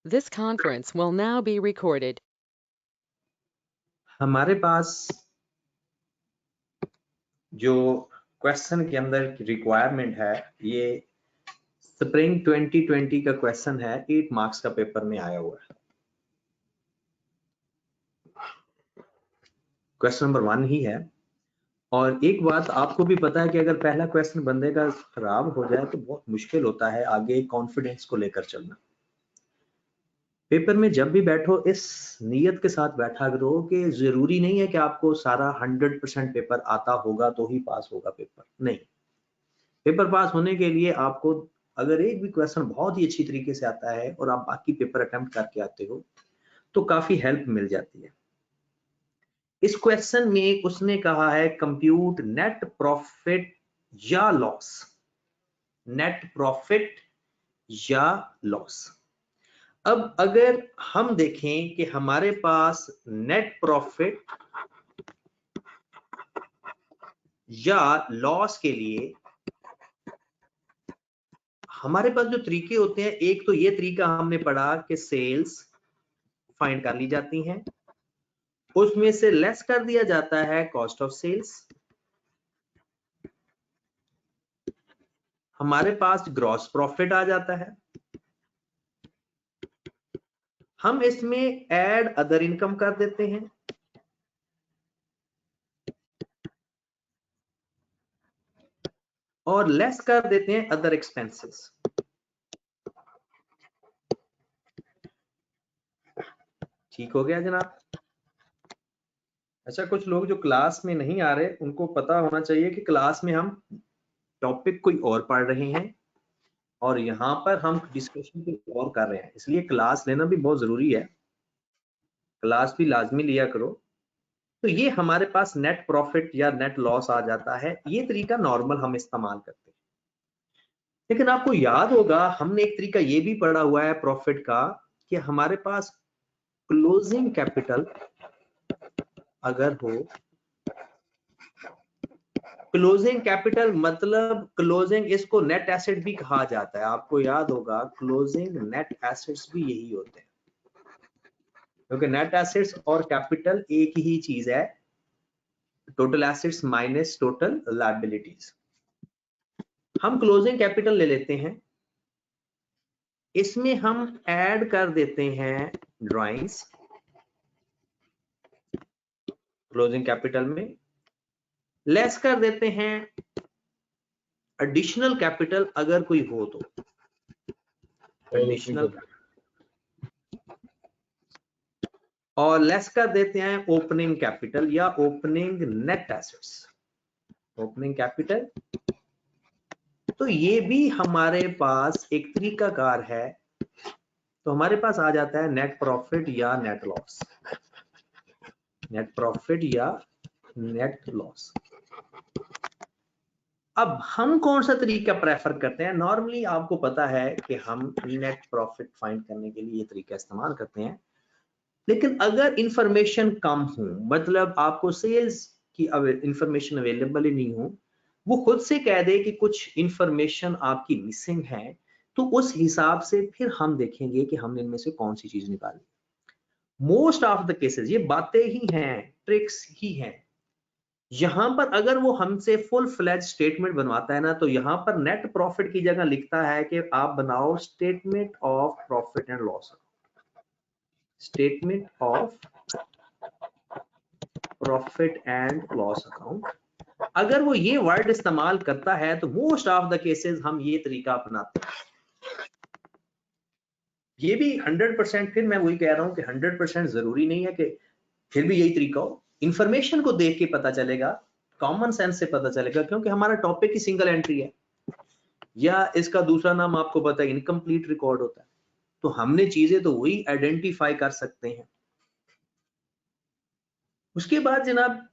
This conference will now be recorded. हमारे पास जो question के अंदर रिक्वायरमेंट है, ये स्प्रिंग 2020 का क्वेश्चन है, 8 मार्क्स का पेपर में आया हुआ है। क्वेश्चन नंबर 1 ही है। और एक बात आपको भी पता है कि अगर पहला क्वेश्चन बंदे का खराब हो जाए तो बहुत मुश्किल होता है आगे कॉन्फिडेंस को लेकर चलना। पेपर में जब भी बैठो इस नीयत के साथ बैठा करो कि जरूरी नहीं है कि आपको सारा 100% पेपर आता होगा तो ही पास होगा पेपर। नहीं, पेपर पास होने के लिए आपको अगर एक भी क्वेश्चन बहुत ही अच्छी तरीके से आता है और आप बाकी पेपर अटेम्प्ट करके आते हो तो काफी हेल्प मिल जाती है। इस क्वेश्चन में उसने कहा है कंप्यूट नेट प्रॉफिट या लॉस। नेट प्रॉफिट या लॉस। अब अगर हम देखें कि हमारे पास नेट प्रॉफिट या लॉस के लिए हमारे पास जो तरीके होते हैं, एक तो ये तरीका हमने पढ़ा कि सेल्स फाइंड कर ली जाती हैं, उसमें से लेस कर दिया जाता है कॉस्ट ऑफ सेल्स। हमारे पास ग्रॉस प्रॉफिट आ जाता है। हम इसमें ऐड अदर इनकम कर देते हैं और लेस कर देते हैं अदर एक्सपेंसेस। ठीक हो गया जनाब? अच्छा, कुछ लोग जो क्लास में नहीं आ रहे उनको पता होना चाहिए कि क्लास में हम टॉपिक कोई और पढ़ रहे हैं और यहाँ पर हम डिस्कशन कोई और कर रहे हैं, इसलिए क्लास लेना भी बहुत जरूरी है। क्लास भी लाजमी लिया करो। तो ये हमारे पास नेट प्रॉफिट या नेट लॉस आ जाता है। ये तरीका नॉर्मल हम इस्तेमाल करते हैं, लेकिन आपको याद होगा हमने एक तरीका ये भी पढ़ा हुआ है प्रॉफिट का कि हमारे पास क्लोजिंग कैपिटल अगर हो, क्लोजिंग कैपिटल मतलब क्लोजिंग, इसको नेट एसेट भी कहा जाता है। आपको याद होगा क्लोजिंग नेट एसेट्स भी यही होते हैं, क्योंकि नेट एसेट्स और कैपिटल एक ही चीज है, total assets minus total liabilities. हम क्लोजिंग कैपिटल ले लेते हैं, इसमें हम ऐड कर देते हैं ड्राइंग्स क्लोजिंग कैपिटल में, लेस कर देते हैं एडिशनल कैपिटल अगर कोई हो तो। एडिशनल और लेस कर देते हैं ओपनिंग कैपिटल या opening net assets, opening capital. तो ये भी हमारे पास एक तरीकाकार है। तो हमारे पास आ जाता है नेट प्रॉफिट या नेट लॉस, नेट प्रॉफिट या नेट लॉस। अब हम कौन सा तरीका प्रेफर करते हैं? नॉर्मली आपको पता है कि हम नेट प्रॉफिट फाइंड करने के लिए ये तरीका इस्तेमाल करते हैं, लेकिन अगर इंफॉर्मेशन कम हो, मतलब आपको सेल्स की इंफॉर्मेशन अवेलेबल ही नहीं हो, वो खुद से कह दे कि कुछ इंफॉर्मेशन आपकी मिसिंग है, तो उस हिसाब से फिर हम देखेंगे कि हमने इनमें से कौन सी चीज निकाली। मोस्ट ऑफ द केसेस ये बातें ही हैं, ट्रिक्स ही हैं। यहां पर अगर वो हमसे फुल फ्लेज स्टेटमेंट बनवाता है ना, तो यहां पर नेट प्रॉफिट की जगह लिखता है कि आप बनाओ statement of profit and loss, statement of profit and loss account. अगर वो ये वर्ड इस्तेमाल करता है तो मोस्ट ऑफ द केसेस हम ये तरीका अपनाते हैं। ये भी 100%, फिर मैं वही कह रहा हूं कि 100% जरूरी नहीं है कि फिर भी यही तरीका हो। इंफॉर्मेशन को देख के पता चलेगा, कॉमन सेंस से पता चलेगा, क्योंकि हमारा टॉपिक ही सिंगल एंट्री है, या इसका दूसरा नाम आपको पता है इनकम्प्लीट रिकॉर्ड होता है। तो हमने चीजें तो वही आइडेंटिफाई कर सकते हैं। उसके बाद जनाब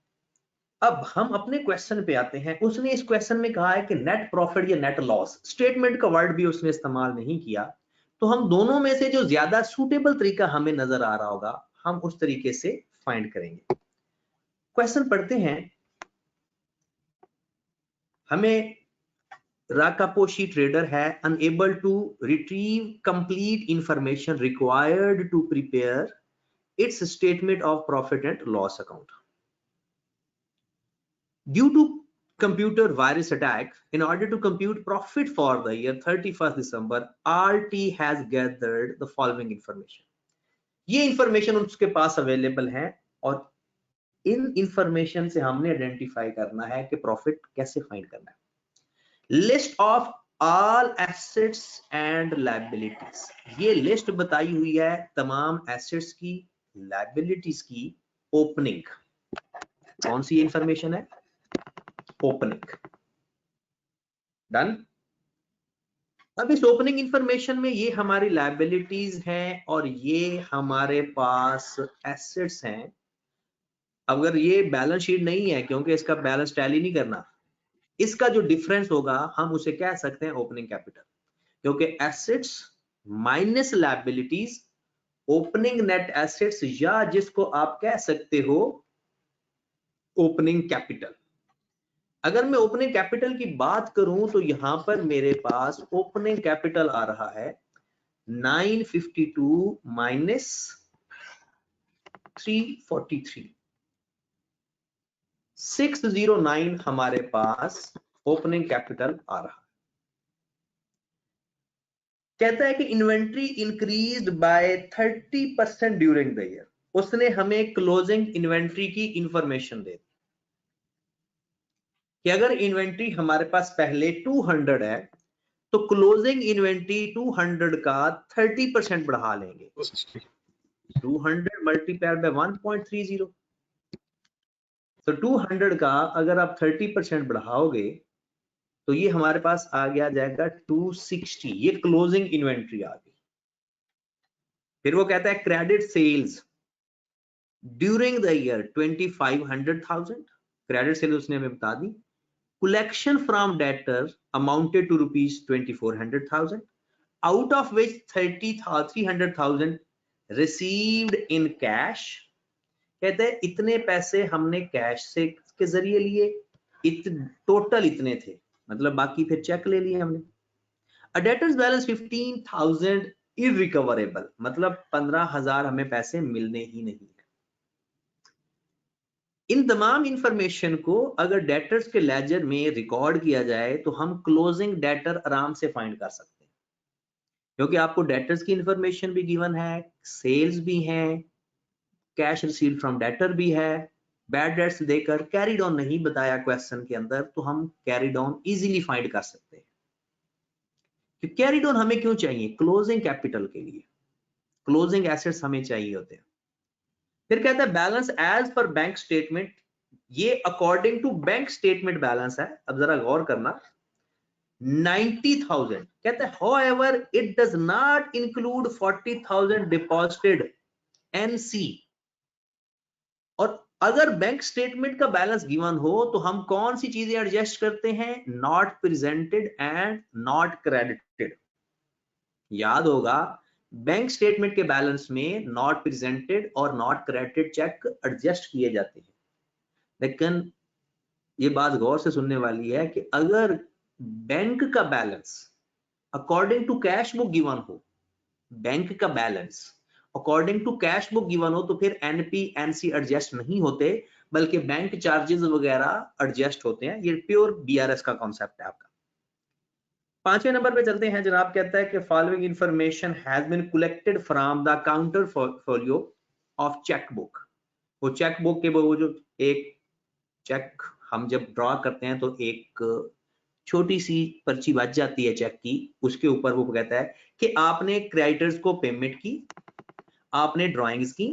अब हम अपने क्वेश्चन पे आते हैं। उसने इस क्वेश्चन में कहा है कि नेट प्रॉफिट या नेट लॉस, स्टेटमेंट का वर्ड भी उसने इस्तेमाल नहीं किया। तो हम दोनों में से जो ज्यादा सूटेबल तरीका हमें नजर आ रहा होगा, हम उस तरीके से फाइंड करेंगे। क्वेश्चन पढ़ते हैं। हमें राकापोशी ट्रेडर है unable to retrieve complete information required to prepare its statement of profit and loss account. Due to computer virus attack, in order to compute profit for the year 31st December, RT has gathered the following information. ये information उसके पास available है और इन information से हमने identify करना है कि profit कैसे फाइंड करना है. List of all assets and liabilities, ये लिस्ट बताई हुई है तमाम एसेट्स की, लायबिलिटीज की ओपनिंग. कौन सी इंफॉर्मेशन है? ओपनिंग. डन. अब इस ओपनिंग इंफॉर्मेशन में ये हमारी लायबिलिटीज हैं और ये हमारे पास एसेट्स हैं. अगर ये बैलेंस शीट नहीं है क्योंकि इसका बैलेंस टैली नहीं करना, इसका जो डिफरेंस होगा हम उसे कह सकते हैं ओपनिंग कैपिटल, क्योंकि assets minus liabilities opening net assets, या जिसको आप कह सकते हो ओपनिंग कैपिटल. अगर मैं ओपनिंग कैपिटल की बात करूं तो यहां पर मेरे पास ओपनिंग कैपिटल आ रहा है 952 माइनस 343, 609 हमारे पास ओपनिंग कैपिटल आ रहा है. कहता है कि inventory increased by 30% during the year. उसने हमें क्लोजिंग इन्वेंट्री की इंफॉर्मेशन दे दी कि अगर इन्वेंट्री हमारे पास पहले 200 है तो क्लोजिंग इन्वेंट्री 200 का 30% बढ़ा लेंगे. 200 मल्टीप्लाइड बाय 1.30, तो 200 का अगर आप 30% बढ़ाओगे तो ये हमारे पास आ गया जाएगा 260. ये क्लोजिंग इन्वेंट्री आ गई. फिर वो कहता है credit sales during the year 2500,000, credit sales उसने हमें बता दी. collection from debtor amounted to rupees 2400,000, out of which 300,000 received in cash. कहते हैं इतने पैसे हमने कैश से के जरिए लिए, टोटल इतने थे, मतलब बाकी फिर चेक ले लिए हमने. A debtors balance 15,000 irrecoverable, मतलब 15,000 हमें पैसे मिलने ही नहीं है. इन तमाम इंफॉर्मेशन को अगर डेटर्स के लेजर में रिकॉर्ड किया जाए तो हम क्लोजिंग डेटर आराम से फाइंड कर सकते हैं, क्योंकि आपको डेटर्स की इंफॉर्मेशन भी गिवन है, सेल्स भी हैं, कैश रिसीव फ्रॉम डेटर भी है, बैड डेट्स देकर कैरीड ऑन नहीं बताया क्वेश्चन के अंदर, तो हम कैरीड ऑन इजीली फाइंड कर सकते हैं. कि कैरीड ऑन हमें क्यों चाहिए? क्लोजिंग कैपिटल के लिए, क्लोजिंग एसेट्स हमें चाहिए होते हैं. फिर कहता है बैलेंस एज पर बैंक स्टेटमेंट, ये according to bank statement balance है. अब जरा गौर करना, 90,000. कहता है however it does not include 40,000 deposited NC. और अगर बैंक स्टेटमेंट का बैलेंस गिवन हो तो हम कौन सी चीजें एडजस्ट करते हैं? Not presented and not credited. याद होगा बैंक स्टेटमेंट के बैलेंस में नॉट प्रेजेंटेड और नॉट क्रेडिटेड चेक एडजस्ट किए जाते हैं. लेकिन ये बात गौर से सुनने वाली है कि अगर बैंक का balance according to cash book given हो, बैंक का balance according to cash book given हो, तो फिर एनपी एनसी एडजस्ट नहीं होते, बल्कि बैंक चार्जेस वगैरह एडजस्ट होते हैं. ये प्योर बीआरएस का कॉन्सेप्ट है आपका. 5वें नंबर पे चलते हैं. जनाब कहता है कि following information has been collected from the counter folio of cheque book. वो चेक बुक के वो जो एक चेक हम जब ड्रॉ करते हैं तो एक छोटी सी पर्ची बच जाती है चेक की, उसके ऊपर वो कहता है कि आपने क्रेडिटर्स को पेमेंट की, आपने ड्राइंग्स की,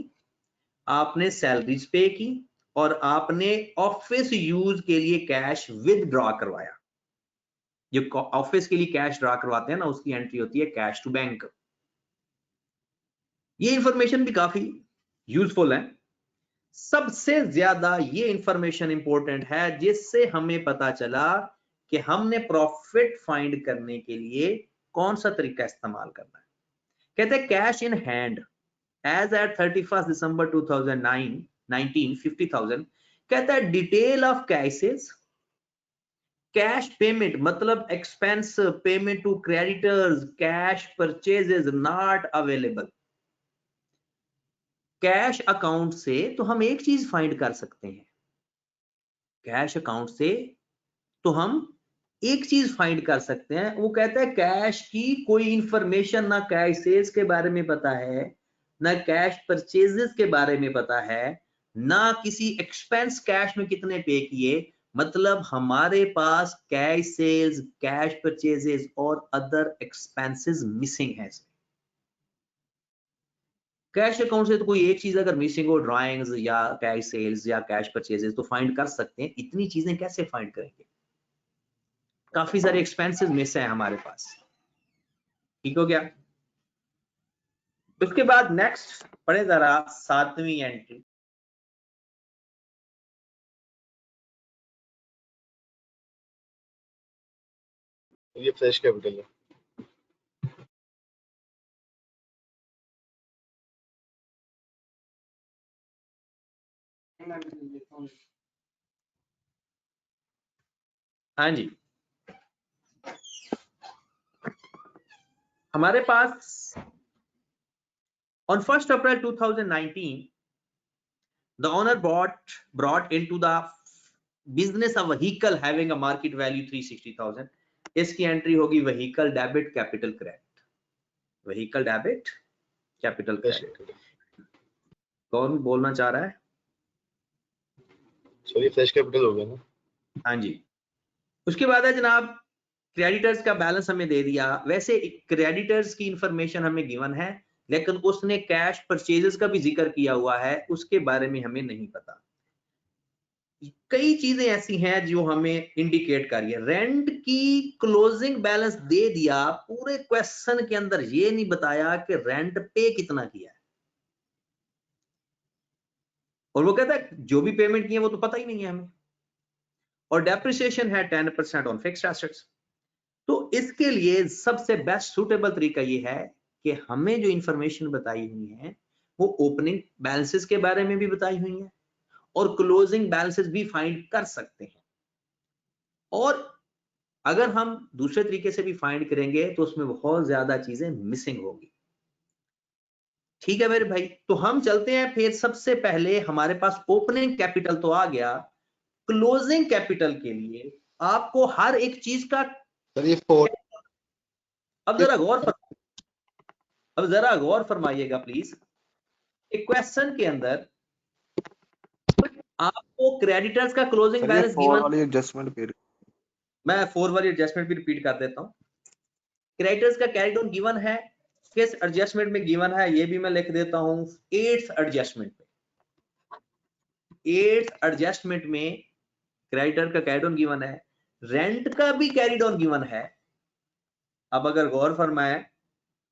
आपने सैलरीज पे की और आपने ऑफिस यूज के लिए कैश विद ड्रॉ करवाया. जो ऑफिस के लिए कैश ड्रॉ करवाते हैं ना, उसकी एंट्री होती है कैश टू बैंक. ये इंफॉर्मेशन भी काफी यूजफुल है. सबसे ज्यादा ये इंफॉर्मेशन इंपॉर्टेंट है जिससे हमें पता चला कि हमने प्रॉफिट फाइंड करने के लिए कौन सा तरीका इस्तेमाल करना है. कहते हैं cash in hand as at 31 December 2009 50,000. कहता है detail of cashes, cash payment मतलब expense payment to creditors, cash purchases not available. Cash account से तो हम एक चीज फाइंड कर सकते हैं, कैश अकाउंट से तो हम एक चीज फाइंड कर सकते हैं, वो कहता है कैश की कोई इंफॉर्मेशन ना कैश सेल्स के बारे में पता है, ना कैश परचेजेस के बारे में पता है, ना किसी एक्सपेंस कैश में कितने पे किए। मतलब हमारे पास कैश सेल्स, कैश परचेजेस और अदर एक्सपेंसेस मिसिंग है। कैश अकाउंट से तो कोई एक चीज अगर मिसिंग हो, ड्राइंग्स या कैश सेल्स या कैश परचेजेस, तो फाइंड कर सकते हैं। इतनी चीजें कैसे फाइंड करेंगे? काफी सारे एक्सपेंसेस मिस हैं हमारे पास। ठीक हो गया? उसके बाद नेक्स्ट पढ़े जरा 7वीं एंट्री। ये फ्रेश कैपिटल है। हाँ जी, हमारे पास on 1st April 2019 the owner brought into the business a vehicle having a market value 360,000। इसकी एंट्री होगी vehicle debit capital credit, vehicle debit capital credit. कौन बोलना चाह रहा है? सॉरी, फ्रेश कैपिटल हो गया ना? हाँ जी। उसके बाद है जनाब क्रेडिटर्स का बैलेंस हमें दे दिया। वैसे क्रेडिटर्स की इंफॉर्मेशन हमें गिवन है, लेकिन उसने कैश परचेजेस का भी जिक्र किया हुआ है, उसके बारे में हमें नहीं पता। कई चीजें ऐसी हैं जो हमें इंडिकेट कर रही है। रेंट की क्लोजिंग बैलेंस दे दिया, पूरे क्वेश्चन के अंदर ये नहीं बताया कि रेंट पे कितना किया है, और वो कहता है जो भी पेमेंट किए वो तो पता ही नहीं है हमें। और डेप्रिसिएशन है 10% ऑन फिक्स्ड एसेट्स। तो इसके लिए सबसे बेस्ट सूटेबल तरीका ये है कि हमें जो इंफॉर्मेशन बताई हुई है वो ओपनिंग बैलेंसेस के बारे में भी बताई हुई है और क्लोजिंग बैलेंसेस भी फाइंड कर सकते हैं। और अगर हम दूसरे तरीके से भी फाइंड करेंगे तो उसमें बहुत ज्यादा चीजें मिसिंग होगी। ठीक है मेरे भाई, तो हम चलते हैं फिर। सबसे पहले हमारे पास ओपनिंग कैपिटल तो आ गया, क्लोजिंग कैपिटल के लिए आपको हर एक चीज का सर ये 4 अब जरा गौर फरमाइएगा प्लीज। एक क्वेश्चन के अंदर आपको क्रेडिटर्स का क्लोजिंग सर ये बैलेंस 4 गिवन, वाली एडजस्टमेंट पे मैं 4 वाली एडजस्टमेंट भी रिपीट कर देता हूं। क्रेडिटर्स का कैरी ऑन गिवन है, किस एडजस्टमेंट में गिवन है ये भी मैं लिख देता हूं, 8th एडजस्टमेंट में। 8th एडजस्टमेंट में क्रेडिटर का कैरी ऑन गिवन है, रेंट का भी कैरी ऑन गिवन है। अब अगर गौर फरमाए,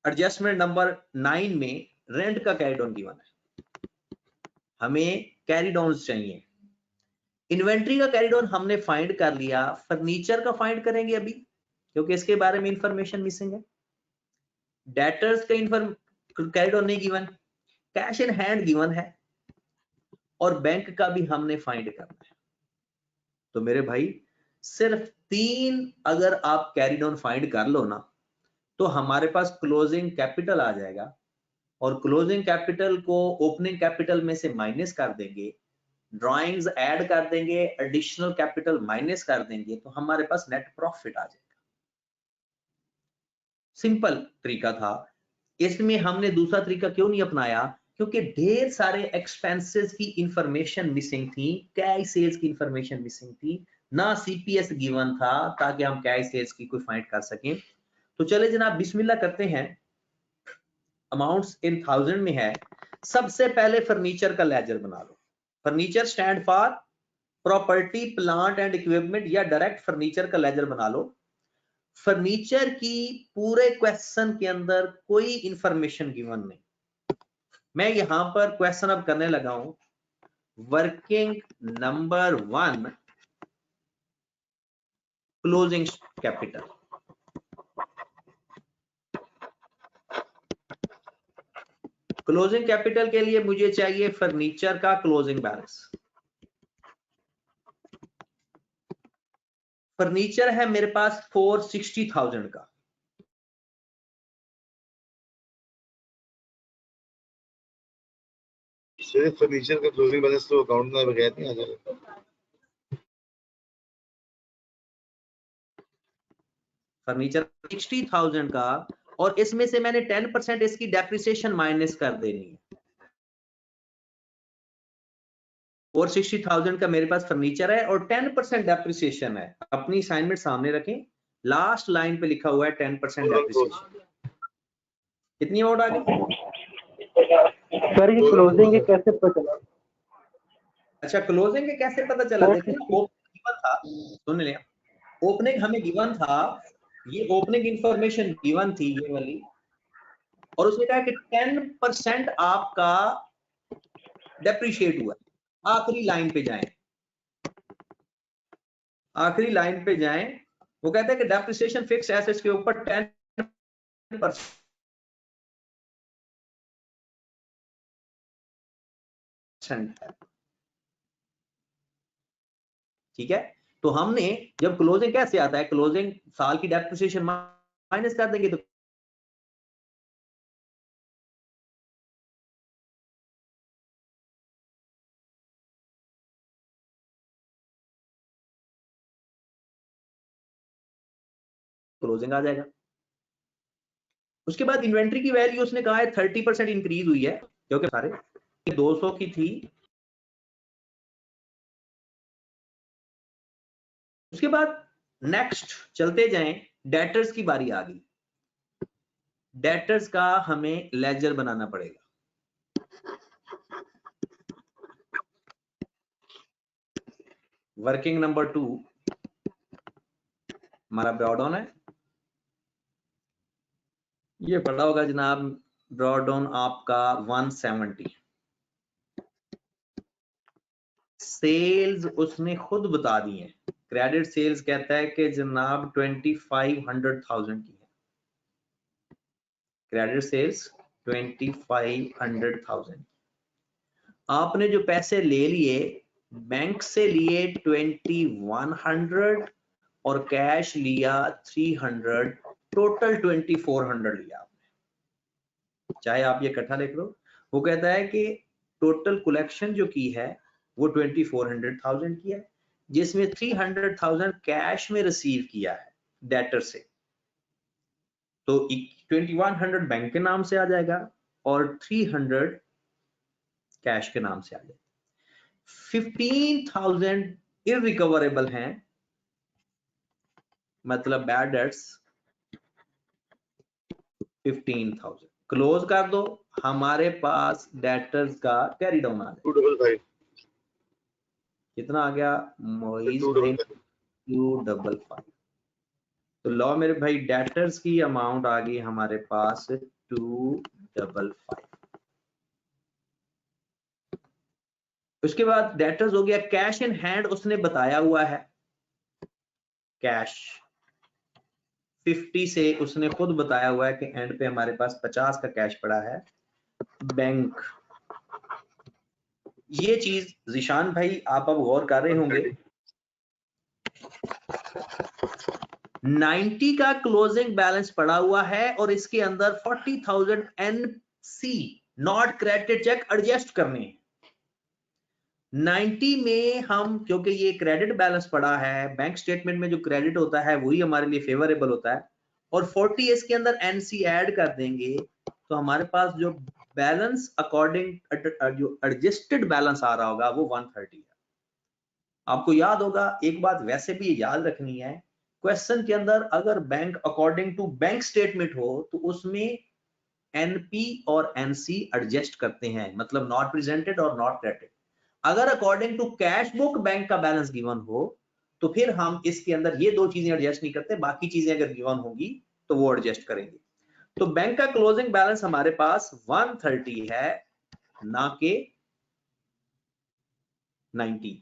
एडजस्टमेंट नंबर 9 में रेंट का कैरी ऑन गिवन है, हमें कैरी डाउन्स चाहिए। इन्वेंट्री का कैरी डाउन हमने फाइंड कर लिया, फर्नीचर का फाइंड करेंगे अभी क्योंकि इसके बारे में इंफॉर्मेशन मिसिंग है। डेटर्स का कैरी डाउन नहीं given, cash in hand given है, और बैंक का भी हमने फाइंड करना है। तो मेरे भाई सिर्फ 3 अगर आप कैरी डाउन फाइंड कर लो ना, तो हमारे पास क्लोजिंग कैपिटल आ जाएगा, और क्लोजिंग कैपिटल को ओपनिंग कैपिटल में से माइनस कर देंगे, ड्राइंग्स ऐड कर देंगे, एडिशनल कैपिटल माइनस कर देंगे, तो हमारे पास नेट प्रॉफिट आ जाएगा। सिंपल तरीका था। इसमें हमने दूसरा तरीका क्यों नहीं अपनाया? क्योंकि ढेर सारे एक्सपेंसेस की इंफॉर्मेशन मिसिंग थी, कैश सेल्स की इंफॉर्मेशन मिसिंग थी, ना सीपीएस गिवन था ताकि हम कैश सेल्स की कोई फाइंड कर सकें। तो चले जनाब बिस्मिल्लाह करते हैं। अमाउंट्स इन 1000 में है। सबसे पहले फर्नीचर का लेजर बना लो। Furniture stand for property, plant and equipment, या डायरेक्ट फर्नीचर का लेजर बना लो। फर्नीचर की पूरे क्वेश्चन के अंदर कोई इंफॉर्मेशन गिवन नहीं। मैं यहां पर क्वेश्चन अब करने लगा हूं, working number 1 closing capital. Closing capital के लिए मुझे चाहिए फर्नीचर का क्लोजिंग बैलेंस। फर्नीचर है मेरे पास 460,000 का, सिर्फ फर्नीचर का क्लोजिंग बैलेंस तो अकाउंट में बगैर नहीं आ जाएगा। फर्नीचर 60,000 का, और इसमें से मैंने 10% इसकी डेप्रिसिएशन माइनस कर देनी है। और 60,000 का मेरे पास फर्नीचर है और 10% डेप्रिसिएशन है। अपनी असाइनमेंट सामने रखें, लास्ट लाइन पे लिखा हुआ है 10% डेप्रिसिएशन। कितनी अमाउंट आ गई सर? ये क्लोजिंग के कैसे पता चला? अच्छा, क्लोजिंग के कैसे पता चला? देखिए ओपनिंग गिवन था, सुन लिया, ओपनिंग हमें गिवन था, ये ओपनिंग इंफॉर्मेशन गिवन थी ये वाली, और उसने कहा कि 10% आपका डेप्रिशिएट हुआ। आखिरी लाइन पे जाएं, आखिरी लाइन पे जाएं, वो कहता है कि डेप्रिसिएशन फिक्स एसेट्स के ऊपर 10% है। ठीक है, तो हमने जब क्लोजिंग कैसे आता है, क्लोजिंग साल की डेप्रिसिएशन माइनस कर देंगे तो क्लोजिंग आ जाएगा। उसके बाद इन्वेंट्री की वैल्यू उसने कहा है 30% इंक्रीज हुई है, क्योंकि सारे 200 की थी। उसके बाद नेक्स्ट चलते जाएं, डेटर्स की बारी आ गई। डेटर्स का हमें लेजर बनाना पड़ेगा। वर्किंग नंबर 2 हमारा ब्रॉडाउन है, ये पड़ा होगा जनाब, ब्रॉडाउन आपका 170। सेल्स उसने खुद बता दी है, क्रेडिट सेल्स कहता है कि जनाब 2500,000 की है, क्रेडिट सेल्स 2500,000। आपने जो पैसे ले लिए, बैंक से लिए 2100 और कैश लिया 300, टोटल 2400 लिया आपने। चाहे आप ये इकट्ठा लिख लो, वो कहता है कि टोटल कलेक्शन जो की है वो 2400,000 की है, जिसमें 300,000 कैश में रिसीव किया है डेटर से, तो 2100 बैंक के नाम से आ जाएगा और 300 कैश के नाम से आ जाएगा। 15,000 इररिकवरेबल हैं, मतलब बैड डेट्स 15,000 क्लोज कर दो। हमारे पास डेटर्स का कैरी डाउन आ गया, 255। कितना आ गया मोइज भाई? 255। तो लो मेरे भाई, डेटर्स की अमाउंट आ गई हमारे पास 255। उसके बाद डेटर्स हो गया। कैश इन हैंड उसने बताया हुआ है, कैश 50 से उसने खुद बताया हुआ है कि एंड पे हमारे पास 50 का कैश पड़ा है। बैंक, ये चीज जिशान भाई आप अब गौर कर रहे होंगे, 90 का क्लोजिंग बैलेंस पड़ा हुआ है और इसके अंदर 40,000 NC not credit cheque adjust करने हैं। 90 में हम, क्योंकि ये क्रेडिट बैलेंस पड़ा है, बैंक स्टेटमेंट में जो क्रेडिट होता है वही हमारे लिए फेवरेबल होता है, और 40 इसके अंदर NC ऐड कर देंगे तो हमारे पास जो बैलेंस अकॉर्डिंग जो एडजस्टेड बैलेंस आ रहा होगा वो 130 है। आपको याद होगा एक बात वैसे भी याद रखनी है, क्वेश्चन के अंदर अगर bank according to bank statement हो तो उसमें NP और NC एडजस्ट करते हैं, मतलब नॉट प्रेजेंटेड और नॉट क्रेडिटेड। अगर according to cash book bank का बैलेंस गिवन हो तो फिर हम इसके अंदर ये दो चीजें एडजस्ट नहीं करते, बाकी चीजें अगर गिवन होगी तो वो एडजस्ट करेंगे। तो बैंक का क्लोजिंग बैलेंस हमारे पास 130 है, ना के 90।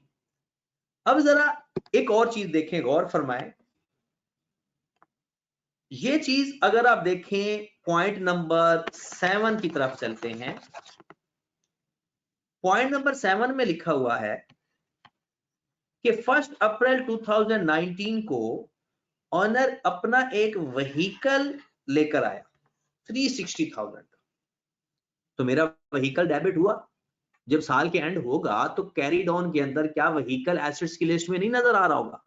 अब जरा एक और चीज देखें, गौर फरमाएं, ये चीज अगर आप देखें पॉइंट नंबर 7 की तरफ चलते हैं। पॉइंट नंबर 7 में लिखा हुआ है कि 1 अप्रैल 2019 को ऑनर अपना एक व्हीकल लेकर आया 360,000 का, तो मेरा व्हीकल डेबिट हुआ। जब साल के एंड होगा तो कैरीड ऑन के अंदर क्या व्हीकल एसेट्स की लिस्ट में नहीं नजर आ रहा होगा?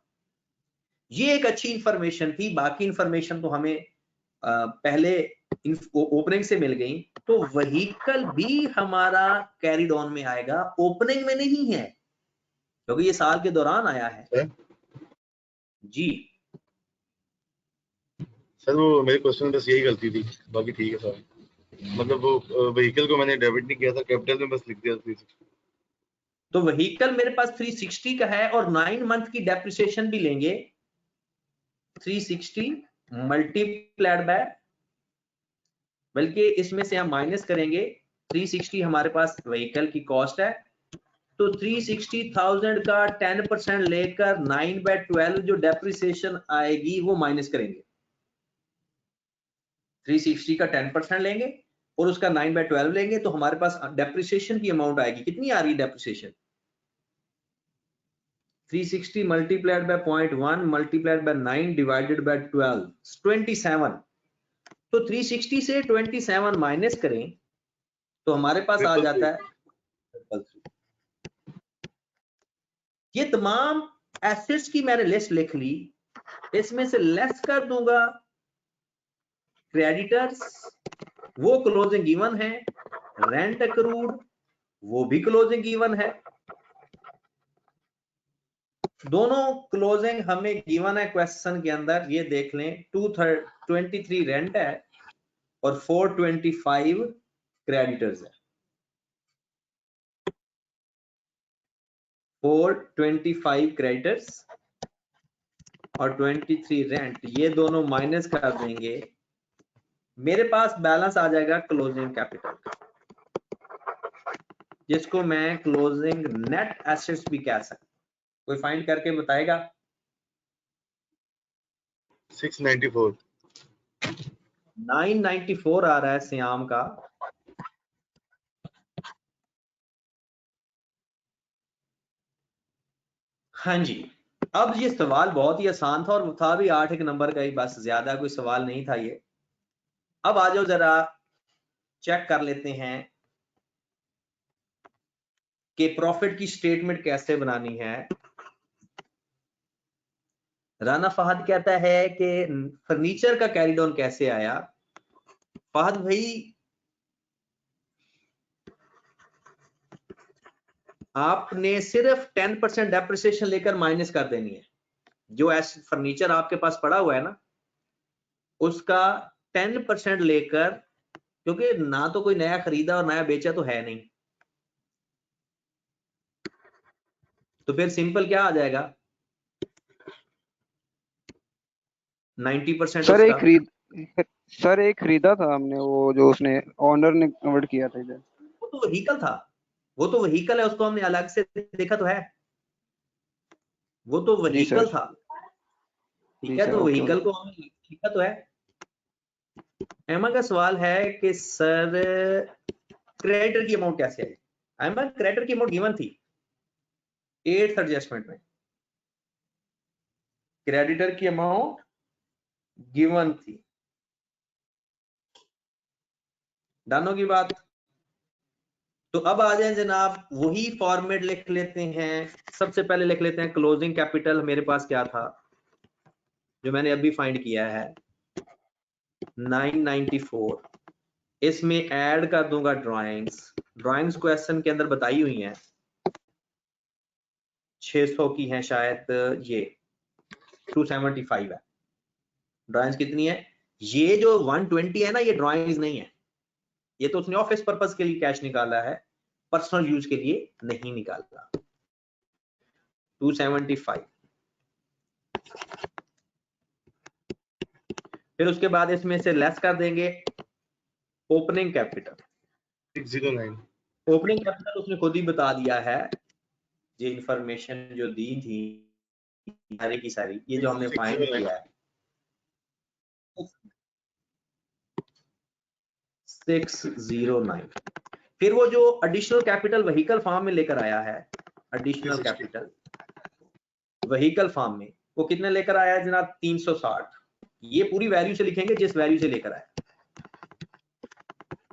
ये एक अच्छी इंफॉर्मेशन थी। बाकी इंफॉर्मेशन तो हमें पहले ओपनिंग से मिल गई, तो व्हीकल भी हमारा कैरीड ऑन में आएगा, ओपनिंग में नहीं है, क्योंकि ये साल के दौरान आया है। जी सर वो मेरे क्वेश्चन में बस यही गलती थी, बाकी ठीक है सर। मतलब वो व्हीकल को मैंने डेबिट नहीं किया था, कैपिटल में बस लिख दिया 360। तो व्हीकल मेरे पास 360 का है और 9 मंथ की डेप्रिसिएशन भी लेंगे 360 मल्टीप्लाइड बाय, बल्कि इसमें से हम माइनस करेंगे 360 हमारे पास व्हीकल की कॉस्ट है, तो 360,000 का 10% लेकर 9/12 जो डेप्रिसिएशन आएगी वो माइनस करेंगे। 360 का 10% लेंगे और उसका 9/12 लेंगे, तो हमारे पास डेप्रिसिएशन की अमाउंट आएगी। कितनी आ रही है depreciation? 360 multiplied by 0.1 multiplied by 9 divided by 12, 27। तो 360 से 27 माइनस करें तो हमारे पास आ जाता है 333। ये तमाम एसेट्स की मैंने लिस्ट लिख ली, इसमें से लेस कर दूंगा क्रेडिटर्स, वो क्लोजिंग गिवन है, रेंट अक्रूड वो भी क्लोजिंग गिवन है। दोनों क्लोजिंग हमें गिवन है क्वेश्चन के अंदर, ये देख लें। 223 रेंट है और 425 क्रेडिटर्स है। 425 क्रेडिटर्स और 23 रेंट, ये दोनों माइनस कर देंगे, मेरे पास बैलेंस आ जाएगा क्लोजिंग कैपिटल, जिसको मैं क्लोजिंग नेट एसेट्स भी कह सकता हूं। कोई फाइंड करके बताएगा? 694 994 आ रहा है श्याम का। हाँ जी, अब ये सवाल बहुत ही आसान था और था भी 8 नंबर का ही, बस ज्यादा कोई सवाल नहीं था ये। अब आ जाओ जरा चेक कर लेते हैं कि प्रॉफिट की स्टेटमेंट कैसे बनानी है। राना फहद कहता है कि फर्नीचर का कैरी डाउन कैसे आया। फहद भाई, आपने सिर्फ 10% डेप्रिसिएशन लेकर माइनस कर देनी है। जो ऐसे फर्नीचर आपके पास पड़ा हुआ है ना, उसका 10% लेकर, क्योंकि ना तो कोई नया खरीदा और नया बेचा तो है नहीं, तो फिर सिंपल क्या आ जाएगा? 90% सर एक खरीदा था हमने, वो जो उसने ऑनर ने कन्वर्ट किया था इधर। वो तो व्हीकल था, वो तो व्हीकल है, उसको हमने अलग से देखा तो है, वो तो व्हीकल था। ठीक है, तो व्हीकल को हमने देखा तो है। एमा का सवाल है कि सर क्रेडिटर की अमाउंट कैसे आई? एमा, क्रेडिटर की अमाउंट गिवन थी 8th एडजस्टमेंट में, क्रेडिटर की अमाउंट गिवन थी। डानो की बात। तो अब आ जाए जनाब, वही फॉर्मेट लिख लेते हैं। सबसे पहले लिख लेते हैं क्लोजिंग कैपिटल। मेरे पास क्या था जो मैंने अभी फाइंड किया है? 994। इसमें ऐड कर दूंगा ड्राइंग्स। ड्राइंग्स क्वेश्चन के अंदर बताई हुई हैं, 600 की है शायद, ये 275 है। ड्राइंग्स कितनी है? ये जो 120 है ना, ये ड्राइंग्स नहीं है, ये तो उसने ऑफिस पर्पस के लिए कैश निकाला है, पर्सनल यूज के लिए नहीं निकाला। 275। फिर उसके बाद इसमें से लेस कर देंगे ओपनिंग कैपिटल 609। ओपनिंग कैपिटल उसने खुद ही बता दिया है, ये इंफॉर्मेशन जो दी थी सारी की सारी, ये जो हमने फाइंड किया है 609। फिर वो जो एडिशनल कैपिटल व्हीकल फॉर्म में लेकर आया है, एडिशनल कैपिटल व्हीकल फार्म में वो कितने लेकर आया है जनाब? 360। ये पूरी वैल्यू से लिखेंगे जिस वैल्यू से लेकर आया,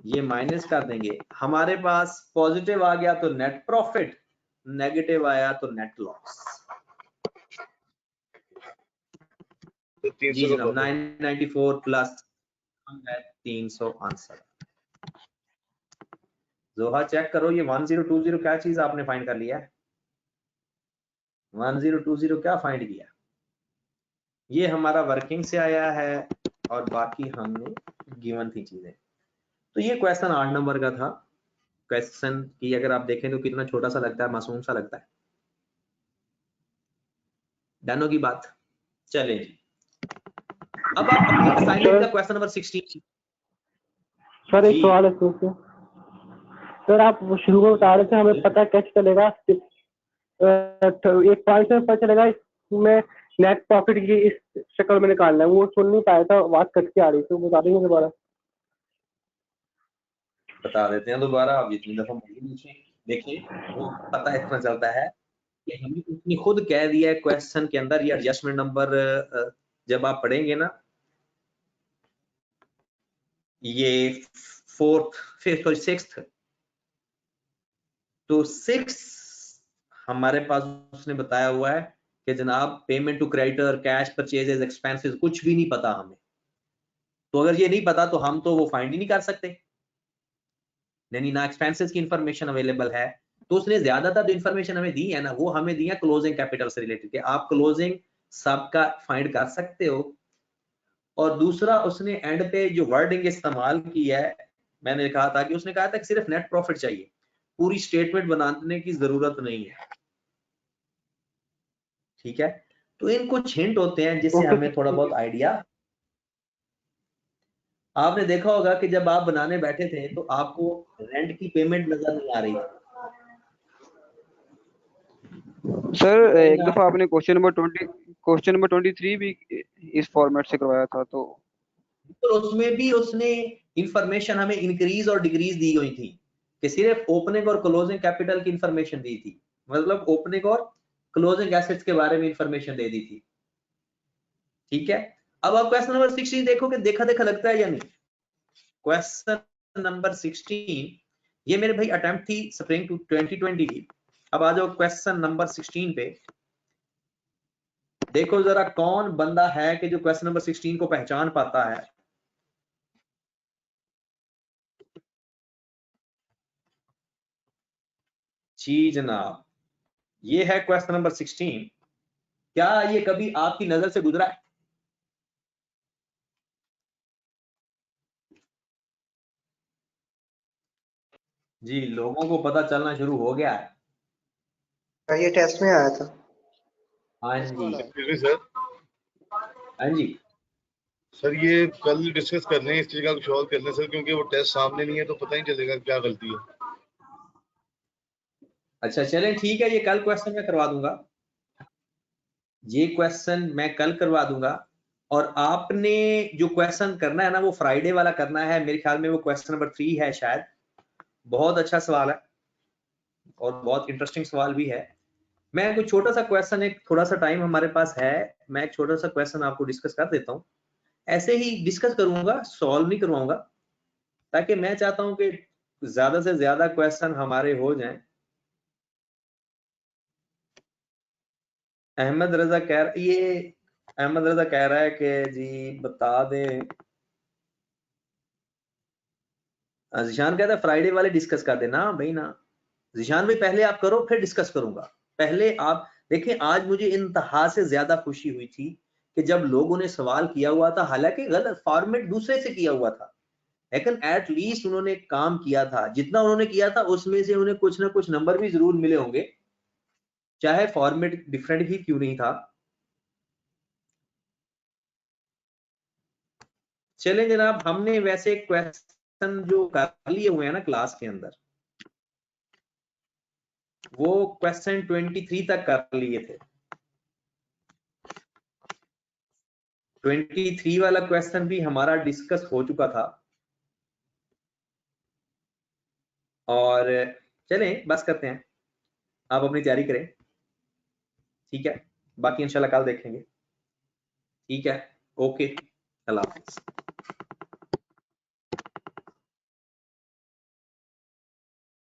ये माइनस कर देंगे। हमारे पास पॉजिटिव आ गया तो नेट प्रॉफिट, नेगेटिव आया तो नेट लॉस। तो 300 जी का जनाब, profit। 994 plus 300 answer. जोहा चेक करो, ये 1020 क्या चीज आपने फाइंड कर लिया है? 1020 क्या फाइंड किया? ये हमारा वर्किंग से आया है और बाकी हमने गिवन थी चीजें। तो ये क्वेश्चन 8 नंबर का था। क्वेश्चन की अगर आप देखें तो कितना छोटा सा लगता है, मासूम सा लगता है। डनो की बात। चलें जी, अब आप अपनी असाइनमेंट का क्वेश्चन नंबर 16। सर एक जी सवाल है इसमें। सर आप वो शुरू में बता रहे थे हमें पता कैसे चलेगा, एक पॉइंट से पता चलेगा इसमें नेट प्रॉफिट की इस शक्ल में निकालना है, वो सुन नहीं पाया था, बात कटके आ रही थी, बता देंगे दोबारा। बता देते हैं दोबारा, आप जितनी दफा मर्जी देखिए, वो पता इतना चलता है कि हमने उसने खुद कह दिया है क्वेश्चन के अंदर, ये एडजस्टमेंट नंबर जब आप पढ़ेंगे ना, ये 4th 5th और 6th, तो 6 हमारे पास उसने बताया हुआ है कि जनाब payment to creditor, cash purchases, expenses कुछ भी नहीं पता हमें। तो अगर ये नहीं पता तो हम तो वो फाइंड ही नहीं कर सकते, यानी ना एक्सपेंसेस की इंफॉर्मेशन अवेलेबल है। तो उसने ज्यादातर जो इन्फॉर्मेशन हमें दी है ना, वो हमें दी है क्लोजिंग कैपिटल से रिलेटेड, कि आप क्लोजिंग सबका फाइंड कर सकते हो। और दूसरा उसने एंड पे जो वर्डिंग इस्तेमाल की है, मैंने कहा था कि उसने कहा था कि सिर्फ नेट प्रॉफिट चाहिए, पूरी स्टेटमेंट बनाने की जरूरत नहीं है। ठीक है, तो इन कुछ हिंट होते हैं जिससे ओके हमें थोड़ा बहुत आइडिया। आपने देखा होगा कि जब आप बनाने बैठे थे तो आपको रेंट की पेमेंट नजर नहीं आ रही थी सर नहीं एक ना? दफा आपने क्वेश्चन नंबर 23 भी इस फॉर्मेट से करवाया था, तो तो उसमें भी उसने इंफॉर्मेशन हमें इंक्रीज और डिक्रीज दी हुई थी, कि सिर्फ ओपनिंग और क्लोजिंग कैपिटल की इंफॉर्मेशन दी थी, मतलब ओपनिंग और क्लोजिंग एसेट्स के बारे में इंफॉर्मेशन दे दी थी। ठीक है, अब आप क्वेश्चन नंबर 16 देखो कि देखा देखा लगता है या नहीं। क्वेश्चन नंबर 16, ये मेरे भाई अटेम्प्ट थी स्प्रिंग 2020 की। अब आ जाओ क्वेश्चन नंबर 16 पे। देखो जरा कौन बंदा है कि जो क्वेश्चन नंबर 16 को पहचान पाता है। जी जनाब, ये है क्वेश्चन नंबर 16। क्या ये कभी आपकी नजर से गुजरा है? जी, लोगों को पता चलना शुरू हो गया है। ये टेस्ट में आया था। हाँ जी, Excuse me, सर। हाँ जी। सर ये कल डिस्कस कर रहे हैं इस चीज का कुछ और करने सर, क्योंकि वो टेस्ट सामने नहीं है तो पता ही चलेगा क्या गलती है। अच्छा चलें ठीक है, ये कल क्वेश्चन मैं करवा दूंगा, ये क्वेश्चन मैं कल करवा दूंगा। और आपने जो क्वेश्चन करना है ना, वो फ्राइडे वाला करना है, मेरे ख्याल में वो क्वेश्चन नंबर 3 है शायद। बहुत अच्छा सवाल है और बहुत इंटरेस्टिंग सवाल भी है। मैं कुछ छोटा सा क्वेश्चन, एक थोड़ा सा टाइम हमारे पास है, मैं एक छोटा सा क्वेश्चन आपको डिस्कस कर देता हूँ। ऐसे ही डिस्कस करूंगा, सॉल्व नहीं करवाऊंगा, ताकि मैं चाहता हूं कि ज्यादा से ज्यादा क्वेश्चन हमारे हो जाएं। अहमद रजा कह रहा है कि जी बता दें। जिशान कहता है फ्राइडे वाले डिस्कस कर देना भाई ना। जिशान भाई पहले आप करो फिर डिस्कस करूंगा। पहले आप देखें, आज मुझे इंतहा से ज्यादा खुशी हुई थी कि जब लोगों ने सवाल किया हुआ था, हालांकि गलत फॉर्मेट दूसरे से किया हुआ था, लेकिन एट लीस्ट उन्होंने काम किया था। जितना उन्होंने किया था उसमें से उन्हें कुछ ना कुछ नंबर भी जरूर मिले होंगे, चाहे फॉर्मेट डिफरेंट ही क्यों नहीं था। चलें जनाब, हमने वैसे क्वेश्चन जो कर लिए हुए हैं ना क्लास के अंदर, वो क्वेश्चन 23 तक कर लिए थे। 23 वाला क्वेश्चन भी हमारा डिस्कस हो चुका था। और चलें बस करते हैं, आप अपनी तैयारी करें। ठीक है, बाकी इंशाल्लाह कल देखेंगे। ठीक है, ओके, अल्लाह हाफिज।